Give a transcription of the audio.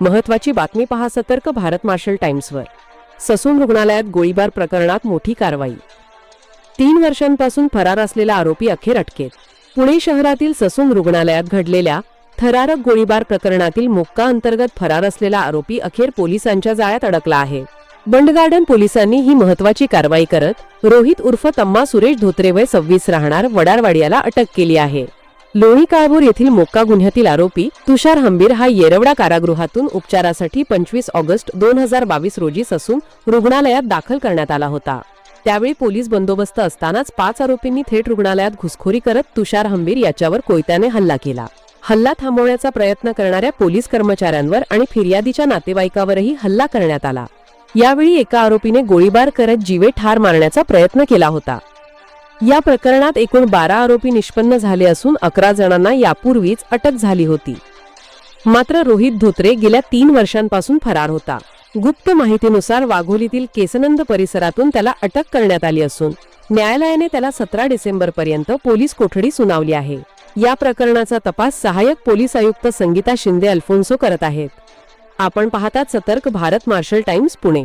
महत्त्वाची बातमी पहा सतर्क भारत मार्शल टाइम्सवर। ससून रुग्णालयात गोळीबार प्रकरणात मोठी कारवाई। 3 वर्षांपासून फरार असलेला आरोपी अखेर अटकेत। पुणे शहरातील ससून रुग्णालयात घडलेल्या थरारक गोळीबार प्रकरणातील मोक्का अंतर्गत फरार असलेला आरोपी अखेर पोलिसांच्या जाळ्यात अडकला आहे। बंडगार्डन पोलिसांनी ही महत्त्वाची कारवाई करत रोहित उर्फ तम्मा सुरेश धोत्रे वय 26 राहणार वडारवाडी याला अटक केली आहे। लोणी काळभोर येथील मोक्का गुन्ह्यातील आरोपी तुषार हंबीर हा येरवडा कारागृहातून उपचारासाठी 25 ऑगस्ट 2022 रोजी ससून रुग्णालयात दाखल करण्यात आला होता। त्यावेळी पोलीस बंदोबस्त असतानाच 5 आरोपींनी थेट रुग्णालयात घुसखोरी करत तुषार हंबीर याच्यावर कोयत्याने हल्ला केला। हल्ला थांबवण्याचा प्रयत्न करणाऱ्या पोलीस कर्मचाऱ्यांवर आणि फिर्यादीच्या नातेवाईकावरही हल्ला करण्यात आला। यावेळी एका आरोपीने गोळीबार करत जीवे ठार मारण्याचा प्रयत्न केला होता। या प्रकरणात एकूण 12 आरोपी निष्पन्न झाले असून 11 जणांना यापूर्वीच अटक झाली होती। मात्र रोहित धोत्रे गेल्या 3 वर्षांपासून फरार होता। गुप्त माहितीनुसार वाघोलीतील केसनंद परिसरातून त्याला अटक करण्यात आली असून न्यायालयाने त्याला 17 डिसेंबर पर्यंत पोलीस कोठडी सुनावली आहे। या प्रकरणाचा तपास सहाय्यक पोलीस आयुक्त संगीता शिंदे अल्फोन्सो करत आहेत। आपण पाहतात सतर्क भारत मार्शल टाइम्स पुणे।